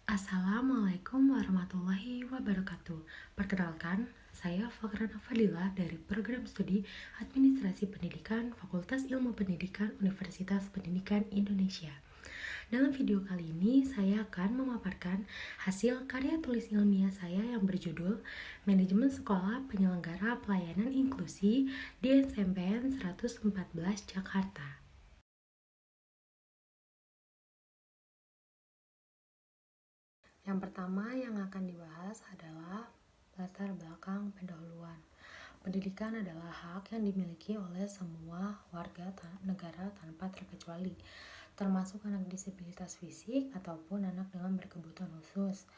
Assalamualaikum warahmatullahi wabarakatuh. Perkenalkan, saya Fakrana Fadila dari Program Studi Administrasi Pendidikan Fakultas Ilmu Pendidikan Universitas Pendidikan Indonesia. Dalam video kali ini, saya akan memaparkan hasil karya tulis ilmiah saya yang berjudul Manajemen Sekolah Penyelenggara Pelayanan Inklusi di SMPN 114 Jakarta. Yang pertama yang akan dibahas adalah latar belakang pendahuluan. Pendidikan adalah hak yang dimiliki oleh semua warga negara tanpa terkecuali, termasuk anak disabilitas fisik ataupun anak dengan berkebutuhan khusus.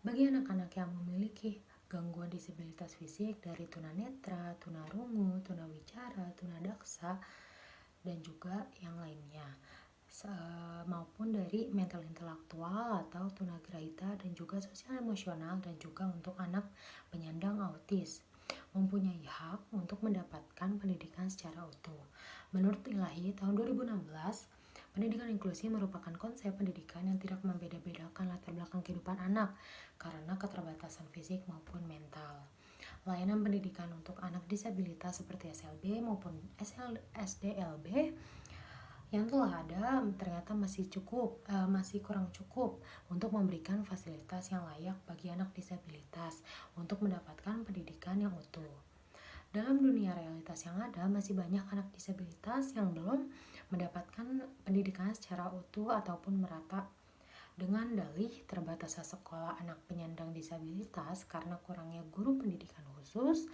Bagi anak-anak yang memiliki gangguan disabilitas fisik dari tunanetra, tunarungu, tunawicara, tunadaksa, dan juga yang lainnya, maupun dari mental intelektual atau tunagrahita dan juga sosial emosional, dan juga untuk anak penyandang autis mempunyai hak untuk mendapatkan pendidikan secara utuh. Menurut Ilahi tahun 2016, pendidikan inklusi merupakan konsep pendidikan yang tidak membeda-bedakan latar belakang kehidupan anak karena keterbatasan fisik maupun mental. Layanan pendidikan untuk anak disabilitas seperti SLB maupun SDLB yang telah ada ternyata masih kurang cukup untuk memberikan fasilitas yang layak bagi anak disabilitas untuk mendapatkan pendidikan yang utuh. Dalam dunia realitas yang ada, masih banyak anak disabilitas yang belum mendapatkan pendidikan secara utuh ataupun merata. Dengan dalih terbatasnya sekolah anak penyandang disabilitas karena kurangnya guru pendidikan khusus,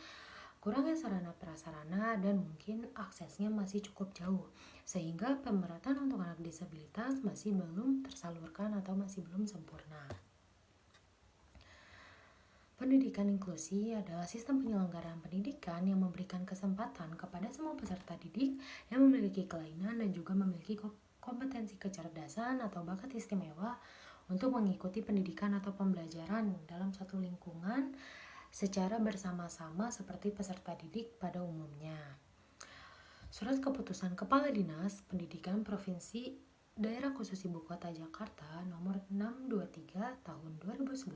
kurangnya sarana prasarana, dan mungkin aksesnya masih cukup jauh, sehingga pemerataan untuk anak disabilitas masih belum tersalurkan atau masih belum sempurna. Pendidikan inklusi adalah sistem penyelenggaraan pendidikan yang memberikan kesempatan kepada semua peserta didik yang memiliki kelainan dan juga memiliki kompetensi kecerdasan atau bakat istimewa untuk mengikuti pendidikan atau pembelajaran dalam satu lingkungan secara bersama-sama seperti peserta didik pada umumnya. Surat Keputusan Kepala Dinas Pendidikan Provinsi Daerah Khusus Ibu Kota Jakarta nomor 623 tahun 2011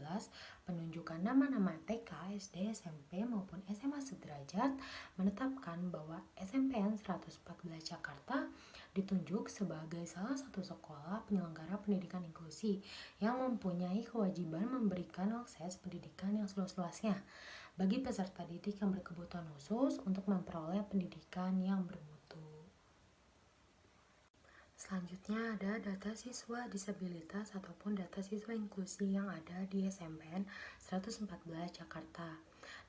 penunjukan nama-nama TK, SD, SMP maupun SMA sederajat menetapkan bahwa SMPN 114 Jakarta ditunjuk sebagai salah satu sekolah penyelenggara pendidikan inklusi yang mempunyai kewajiban memberikan akses pendidikan yang seluas-luasnya bagi peserta didik yang berkebutuhan khusus untuk memperoleh pendidikan yang bermutu. Selanjutnya ada data siswa disabilitas ataupun data siswa inklusi yang ada di SMPN 114 Jakarta.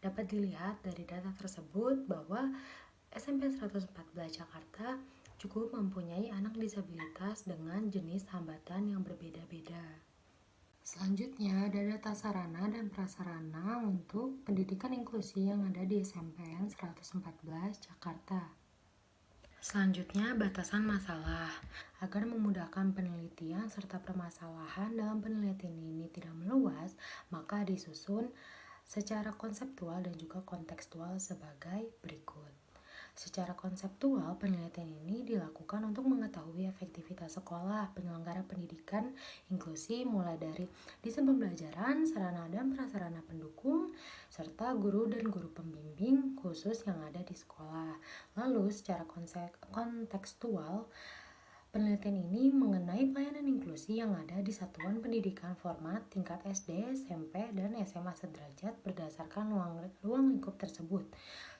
Dapat dilihat dari data tersebut bahwa SMPN 114 Jakarta cukup mempunyai anak disabilitas dengan jenis hambatan yang berbeda-beda. Selanjutnya ada data sarana dan prasarana untuk pendidikan inklusi yang ada di SMPN 114 Jakarta. Selanjutnya batasan masalah. Agar memudahkan penelitian serta permasalahan dalam penelitian ini tidak meluas, maka disusun secara konseptual dan juga kontekstual sebagai berikut. Secara konseptual, penelitian ini dilakukan untuk mengetahui efektivitas sekolah penyelenggara pendidikan inklusi mulai dari desain pembelajaran, sarana dan prasarana pendukung, serta guru dan guru pembimbing khusus yang ada di sekolah. Lalu, secara kontekstual, penelitian ini mengenai pelayanan inklusi yang ada di satuan pendidikan format tingkat SD, SMP, dan SMA sederajat berdasarkan ruang lingkup tersebut.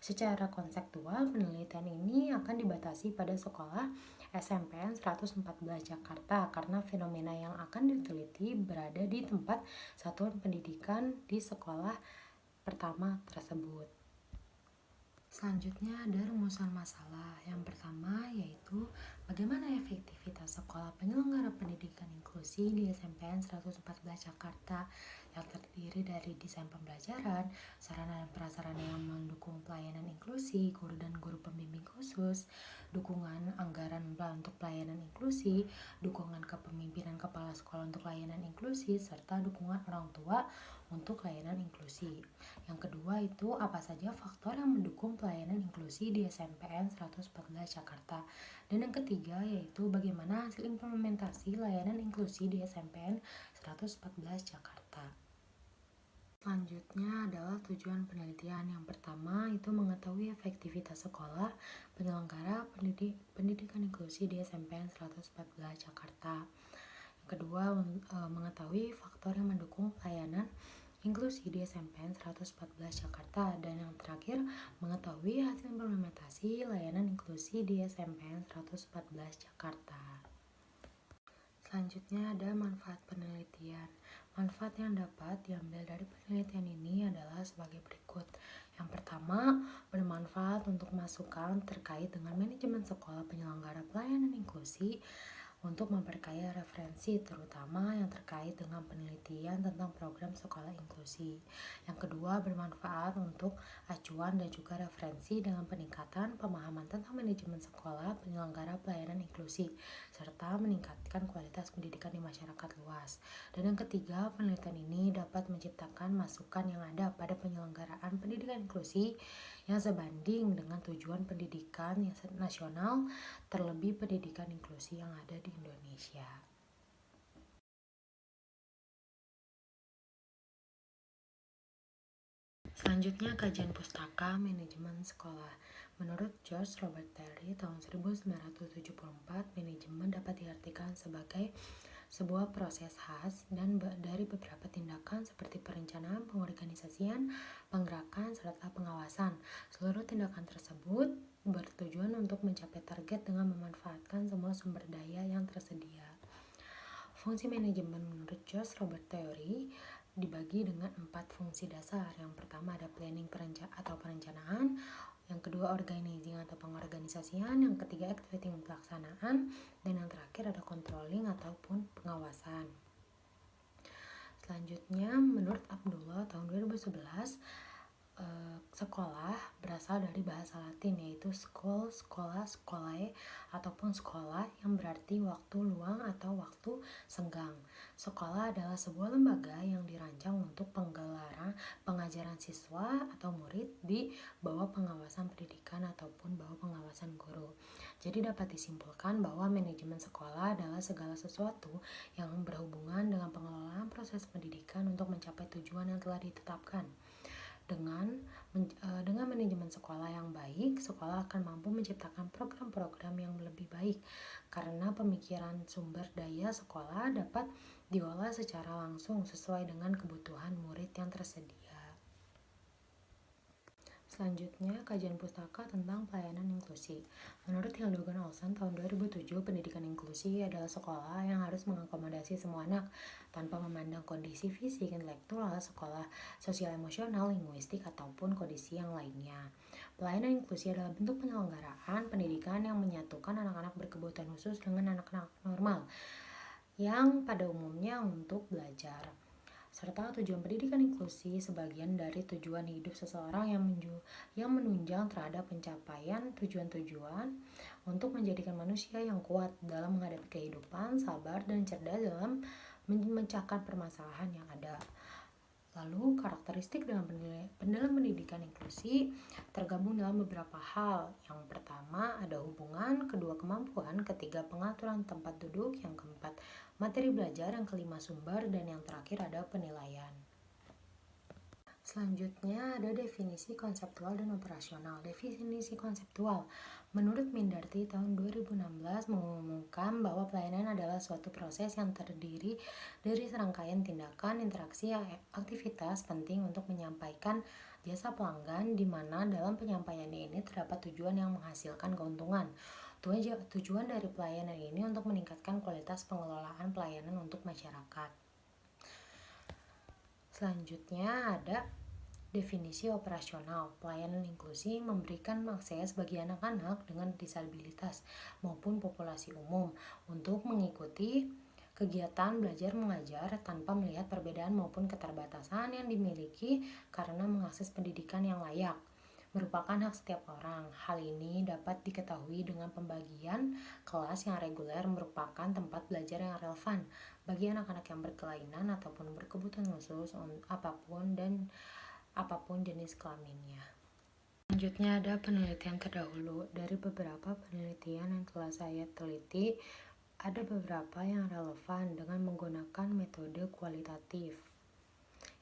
Secara konseptual, penelitian ini akan dibatasi pada sekolah SMPN 114 Jakarta karena fenomena yang akan diteliti berada di tempat satuan pendidikan di sekolah pertama tersebut. Selanjutnya ada rumusan masalah. Yang pertama yaitu bagaimana efektivitas sekolah penyelenggara pendidikan inklusi di SMPN 114 Jakarta yang terdiri dari desain pembelajaran, sarana dan prasarana yang mendukung pelayanan inklusi, guru dan guru pembimbing khusus, dukungan anggaran plan untuk pelayanan inklusi, dukungan kepemimpinan kepala sekolah untuk layanan inklusi, serta dukungan orang tua untuk layanan inklusi. Yang kedua itu apa saja faktor yang mendukung pelayanan inklusi di SMPN 114 Jakarta. Dan yang ketiga yaitu bagaimana hasil implementasi layanan inklusi di SMPN 114 Jakarta. Selanjutnya adalah tujuan penelitian. Yang pertama itu mengetahui efektivitas sekolah penyelenggara pendidikan inklusi di SMPN 114 Jakarta. Yang kedua, mengetahui faktor yang mendukung pelayanan inklusi di SMPN 114 Jakarta. Dan yang terakhir, mengetahui hasil implementasi layanan inklusi di SMPN 114 Jakarta. Selanjutnya ada manfaat penelitian. Manfaat yang dapat diambil dari penelitian ini adalah sebagai berikut. Yang pertama, bermanfaat untuk masukan terkait dengan manajemen sekolah penyelenggara pelayanan inklusi untuk memperkaya referensi terutama yang terkait dengan penelitian tentang program sekolah inklusi. Yang kedua, bermanfaat untuk acuan dan juga referensi dengan peningkatan pemahaman tentang manajemen sekolah penyelenggara pelayanan inklusi serta meningkatkan kualitas pendidikan di masyarakat luas. Dan yang ketiga, penelitian ini dapat menciptakan masukan yang ada pada penyelenggaraan pendidikan inklusi yang sebanding dengan tujuan pendidikan yang nasional, terlebih pendidikan inklusi yang ada di Indonesia. Selanjutnya, kajian pustaka manajemen sekolah. Menurut George Robert Terry tahun 1974, manajemen dapat diartikan sebagai sebuah proses khas dan dari beberapa tindakan seperti perencanaan, pengorganisasian, penggerakan, serta pengawasan. Seluruh tindakan tersebut bertujuan untuk mencapai target dengan memanfaatkan semua sumber daya yang tersedia. Fungsi manajemen menurut George Robert Theory dibagi dengan 4 fungsi dasar. Yang pertama ada planning atau perencanaan, yang kedua organizing atau pengorganisasian, yang ketiga activating pelaksanaan, dan yang terakhir ada controlling ataupun pengawasan. Selanjutnya, menurut Abdullah tahun 2011, sekolah berasal dari bahasa Latin yaitu school, sekolah, skolae, ataupun sekolah yang berarti waktu luang atau waktu senggang. Sekolah adalah sebuah lembaga yang dirancang untuk pengajaran siswa atau murid di bawah pengawasan pendidikan ataupun bawah pengawasan guru. Jadi dapat disimpulkan bahwa manajemen sekolah adalah segala sesuatu yang berhubungan dengan pengelolaan proses pendidikan untuk mencapai tujuan yang telah ditetapkan. Dengan manajemen sekolah yang baik, sekolah akan mampu menciptakan program-program yang lebih baik karena pemikiran sumber daya sekolah dapat diolah secara langsung sesuai dengan kebutuhan murid yang tersedia. Selanjutnya, kajian pustaka tentang pelayanan inklusi. Menurut Hildegun Olson tahun 2007, pendidikan inklusi adalah sekolah yang harus mengakomodasi semua anak tanpa memandang kondisi fisik, intelektual, sekolah sosial emosional, linguistik, ataupun kondisi yang lainnya. Pelayanan inklusi adalah bentuk penyelenggaraan pendidikan yang menyatukan anak-anak berkebutuhan khusus dengan anak-anak normal yang pada umumnya untuk belajar. Serta tujuan pendidikan inklusi sebagian dari tujuan hidup seseorang yang menunjang terhadap pencapaian tujuan-tujuan untuk menjadikan manusia yang kuat dalam menghadapi kehidupan, sabar, dan cerdas dalam memecahkan permasalahan yang ada. Lalu karakteristik dalam pendidikan inklusi tergabung dalam beberapa hal. Yang pertama ada hubungan, kedua kemampuan, ketiga pengaturan tempat duduk, yang keempat materi belajar, yang kelima sumber, dan yang terakhir ada penilaian. Selanjutnya ada definisi konseptual dan operasional. Definisi konseptual menurut Mindarti tahun 2016 mengumumkan bahwa pelayanan adalah suatu proses yang terdiri dari serangkaian tindakan, interaksi, aktivitas penting untuk menyampaikan jasa pelanggan di mana dalam penyampaiannya ini terdapat tujuan yang menghasilkan keuntungan. Tujuan dari pelayanan ini untuk meningkatkan kualitas pengelolaan pelayanan untuk masyarakat. Selanjutnya ada definisi operasional. Pelayanan inklusi memberikan akses bagi anak-anak dengan disabilitas maupun populasi umum untuk mengikuti kegiatan belajar mengajar tanpa melihat perbedaan maupun keterbatasan yang dimiliki karena mengakses pendidikan yang layak. merupakan hak setiap orang. Hal ini dapat diketahui dengan pembagian kelas yang reguler merupakan tempat belajar yang relevan bagi anak-anak yang berkelainan ataupun berkebutuhan khusus apapun jenis kelaminnya. Selanjutnya ada penelitian terdahulu. Dari beberapa penelitian yang telah saya teliti, ada beberapa yang relevan dengan menggunakan metode kualitatif.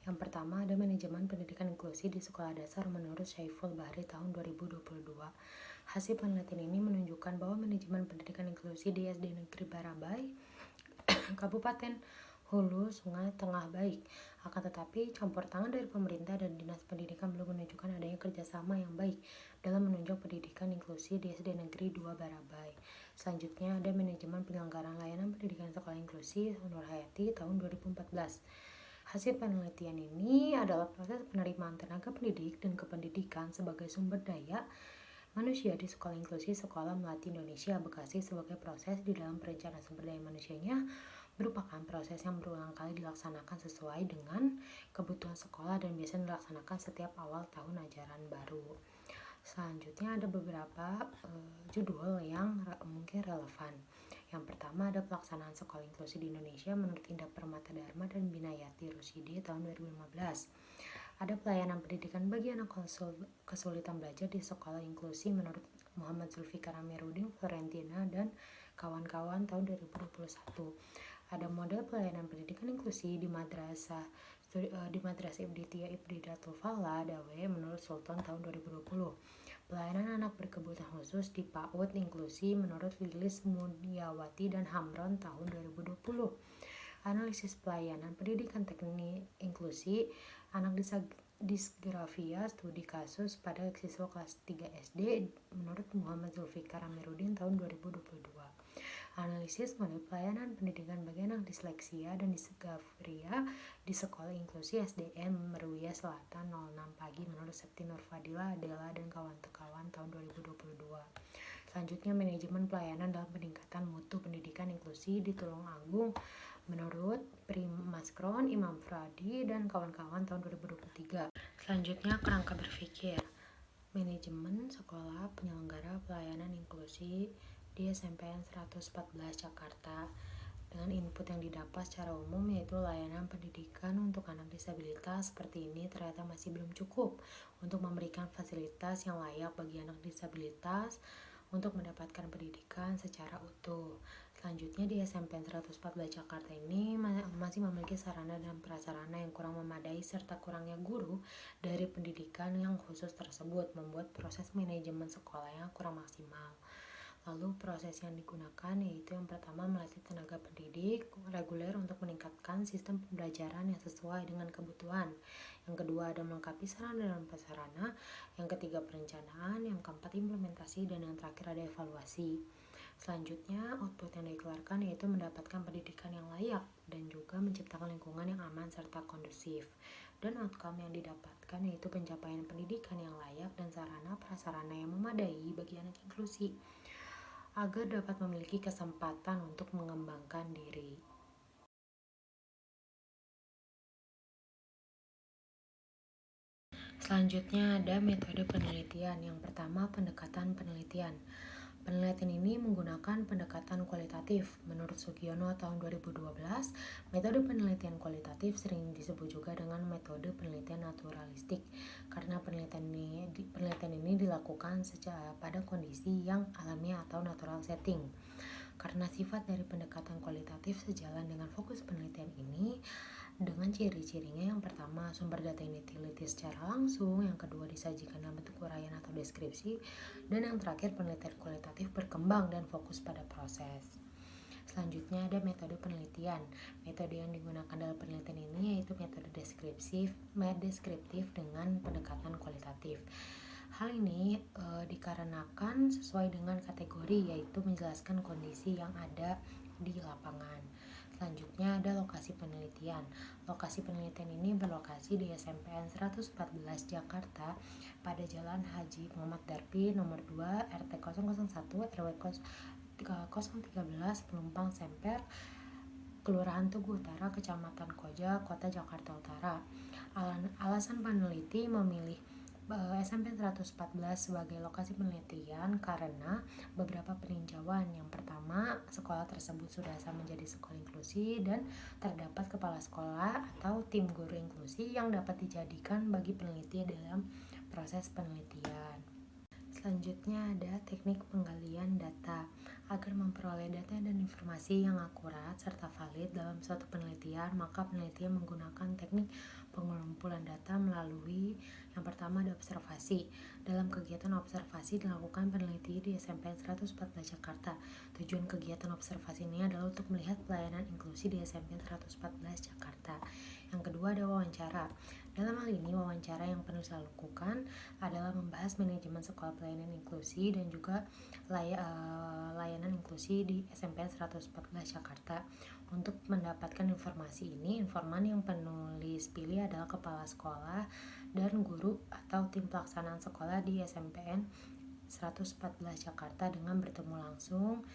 Yang pertama ada manajemen pendidikan inklusi di sekolah dasar menurut Syaiful Bahri tahun 2022. Hasil penelitian ini menunjukkan bahwa manajemen pendidikan inklusi di SD Negeri Barabai, Kabupaten Hulu Sungai Tengah baik. Akan tetapi campur tangan dari pemerintah dan dinas pendidikan belum menunjukkan adanya kerjasama yang baik dalam menunjang pendidikan inklusi di SD Negeri 2 Barabai. Selanjutnya ada manajemen penyelenggaraan layanan pendidikan sekolah inklusi Nur Hayati tahun 2014. Hasil penelitian ini adalah proses penerimaan tenaga pendidik dan kependidikan sebagai sumber daya manusia di Sekolah Inklusi Sekolah Melati Indonesia Bekasi sebagai proses di dalam perencanaan sumber daya manusianya merupakan proses yang berulang kali dilaksanakan sesuai dengan kebutuhan sekolah dan biasanya dilaksanakan setiap awal tahun ajaran baru. Selanjutnya ada beberapa judul yang mungkin relevan. Yang pertama ada pelaksanaan sekolah inklusi di Indonesia menurut Indah Permata Dharma dan Binayati Rusidi tahun 2015. Ada pelayanan pendidikan bagi anak kesulitan belajar di sekolah inklusi menurut Muhammad Zulfikar Amiruddin Florentina dan kawan-kawan tahun 2021. Ada model pelayanan pendidikan inklusi di Madrasah Ibtidaiyah Ibtidatul Falah Dawe menurut Sultan tahun 2020. Pelayanan anak berkebutuhan khusus di PAUD inklusi menurut Lilis Mulyawati dan Hamron tahun 2020. Analisis pelayanan pendidikan teknik inklusi anak disgrafia studi kasus pada siswa kelas 3 SD menurut Muhammad Zulfikar Amiruddin tahun 2022. Analisis model pelayanan pendidikan bagi anak disleksia dan disgrafia di sekolah inklusi SDN Meruya Selatan 06 pagi menurut Septi Nurfadila Adela dan kawan-kawan tahun 2022. Selanjutnya manajemen pelayanan dalam peningkatan mutu pendidikan inklusi di Tulungagung menurut Primas Kron, Imam Fradi dan kawan-kawan tahun 2023. Selanjutnya kerangka berpikir manajemen sekolah penyelenggara pelayanan inklusi di SMPN 114 Jakarta dengan input yang didapat secara umum yaitu layanan pendidikan untuk anak disabilitas seperti ini ternyata masih belum cukup untuk memberikan fasilitas yang layak bagi anak disabilitas untuk mendapatkan pendidikan secara utuh. Selanjutnya di SMPN 114 Jakarta ini masih memiliki sarana dan prasarana yang kurang memadai serta kurangnya guru dari pendidikan yang khusus tersebut membuat proses manajemen sekolahnya kurang maksimal. Lalu proses yang digunakan yaitu yang pertama melatih tenaga pendidik reguler untuk meningkatkan sistem pembelajaran yang sesuai dengan kebutuhan. Yang kedua ada melengkapi sarana dan prasarana. Yang ketiga perencanaan. Yang keempat implementasi dan yang terakhir ada evaluasi. Selanjutnya output yang dikeluarkan yaitu mendapatkan pendidikan yang layak dan juga menciptakan lingkungan yang aman serta kondusif. Dan outcome yang didapatkan yaitu pencapaian pendidikan yang layak dan sarana prasarana yang memadai bagi anak inklusi agar dapat memiliki kesempatan untuk mengembangkan diri. Selanjutnya ada metode penelitian. Yang pertama pendekatan penelitian. Penelitian ini menggunakan pendekatan kualitatif. Menurut Sugiono tahun 2012, metode penelitian kualitatif sering disebut juga dengan metode penelitian naturalistik karena penelitian ini dilakukan pada kondisi yang alami atau natural setting. Karena sifat dari pendekatan kualitatif sejalan dengan fokus penelitian ini, dengan ciri-cirinya yang pertama sumber data ini diteliti secara langsung, yang kedua disajikan dalam bentuk uraian atau deskripsi, dan yang terakhir penelitian kualitatif berkembang dan fokus pada proses. Selanjutnya ada metode penelitian. Metode yang digunakan dalam penelitian ini yaitu metode deskriptif dengan pendekatan kualitatif. Hal ini dikarenakan sesuai dengan kategori yaitu menjelaskan kondisi yang ada di lapangan. Selanjutnya ada lokasi penelitian. Lokasi penelitian ini berlokasi di SMPN 114 Jakarta pada Jalan Haji Muhammad Darpi nomor 2 RT 001 RW 013 Pelumpang Semper Kelurahan Tugu Utara Kecamatan Koja Kota Jakarta Utara. Alasan peneliti memilih SMP 114 sebagai lokasi penelitian karena beberapa peninjauan. Yang pertama, sekolah tersebut sudah sah menjadi sekolah inklusi dan terdapat kepala sekolah atau tim guru inklusi yang dapat dijadikan bagi peneliti dalam proses penelitian. Selanjutnya ada teknik penggalian data. Agar memperoleh data dan informasi yang akurat serta valid dalam suatu penelitian, maka penelitian menggunakan teknik pengumpulan data melalui yang pertama ada observasi. Dalam kegiatan observasi dilakukan peneliti di SMPN 114 Jakarta. Tujuan kegiatan observasi ini adalah untuk melihat pelayanan inklusi di SMPN 114 Jakarta. Yang kedua ada wawancara. Dalam hal ini, wawancara yang perlu dilakukan adalah membahas manajemen sekolah pelayanan inklusi dan juga layanan inklusi di SMPN 114 Jakarta. Untuk mendapatkan informasi ini, informan yang penulis pilih adalah kepala sekolah dan guru atau tim pelaksanaan sekolah di SMPN 114 Jakarta dengan bertemu langsung,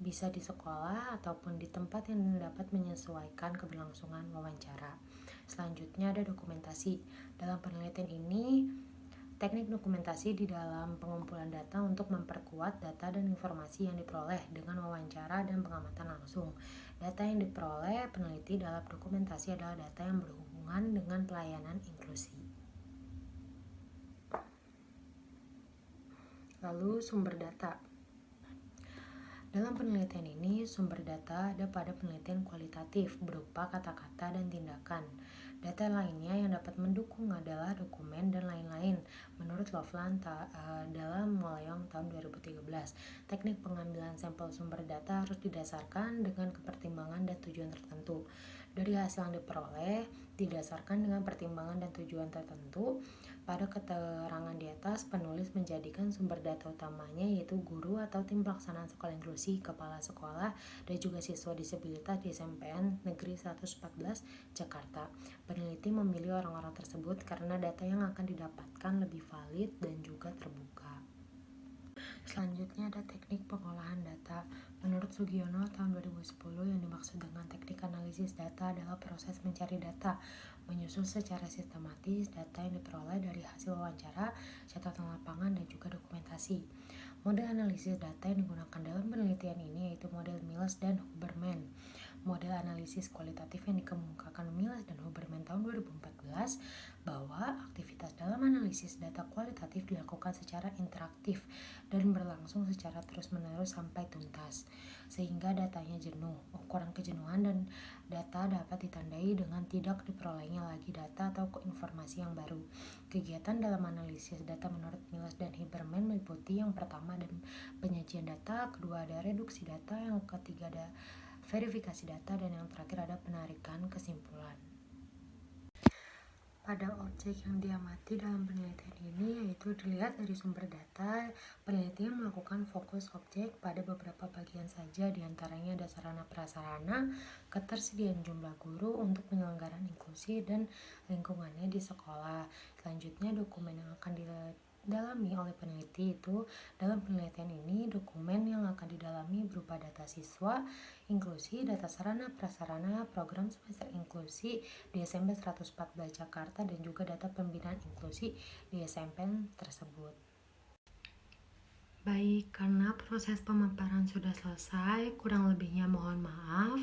bisa di sekolah ataupun di tempat yang dapat menyesuaikan keberlangsungan wawancara. Selanjutnya ada dokumentasi. Dalam penelitian ini, teknik dokumentasi di dalam pengumpulan data untuk memperkuat data dan informasi yang diperoleh dengan wawancara dan pengamatan langsung. Data yang diperoleh peneliti dalam dokumentasi adalah data yang berhubungan dengan pelayanan inklusi. Lalu sumber data. Dalam penelitian ini, sumber data ada pada penelitian kualitatif berupa kata-kata dan tindakan. Data lainnya yang dapat mendukung adalah dokumen dan lain-lain. Menurut Loveland dalam Moleong tahun 2013, teknik pengambilan sampel sumber data harus didasarkan dengan kepertimbangan dan tujuan tertentu. Dari hasil yang diperoleh, didasarkan dengan pertimbangan dan tujuan tertentu. Pada keterangan di atas, penulis menjadikan sumber data utamanya yaitu guru atau tim pelaksanaan sekolah inklusi, kepala sekolah, dan juga siswa disabilitas di SMPN Negeri 114 Jakarta. Peneliti memilih orang-orang tersebut karena data yang akan didapatkan lebih valid dan juga terbuka. Selanjutnya ada teknik pengolahan data. Menurut Sugiono tahun 2010, yang dimaksud dengan teknik analisis data adalah proses mencari data, menyusun secara sistematis data yang diperoleh dari hasil wawancara, catatan lapangan, dan juga dokumentasi. Model analisis data yang digunakan dalam penelitian ini yaitu model Mills dan Huberman. Model analisis kualitatif yang dikemukakan Mills dan Huberman tahun 2014 bahwa aktivitas dalam analisis data kualitatif dilakukan secara interaktif dan berlangsung secara terus-menerus sampai tuntas, sehingga datanya jenuh. Ukuran kejenuhan dan data dapat ditandai dengan tidak diperolehnya lagi data atau informasi yang baru. Kegiatan dalam analisis data menurut Mills dan Huberman meliputi yang pertama dan penyajian data, kedua ada reduksi data, yang ketiga ada verifikasi data, dan yang terakhir ada penarikan kesimpulan. Pada objek yang diamati dalam penelitian ini yaitu dilihat dari sumber data, peneliti melakukan fokus objek pada beberapa bagian saja, diantaranya ada sarana-prasarana, ketersediaan jumlah guru untuk penyelenggaraan inklusi dan lingkungannya di sekolah. Selanjutnya dokumen yang akan didalami oleh peneliti itu, dalam penelitian ini dokumen yang akan didalami berupa data siswa inklusi, data sarana prasarana program semester inklusi di SMP 114 Jakarta, dan juga data pembinaan inklusi di SMP tersebut. Baik, karena proses pemaparan sudah selesai, kurang lebihnya mohon maaf.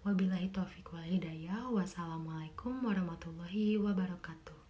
Wabillahi taufiq wal hidayah. Wassalamualaikum warahmatullahi wabarakatuh.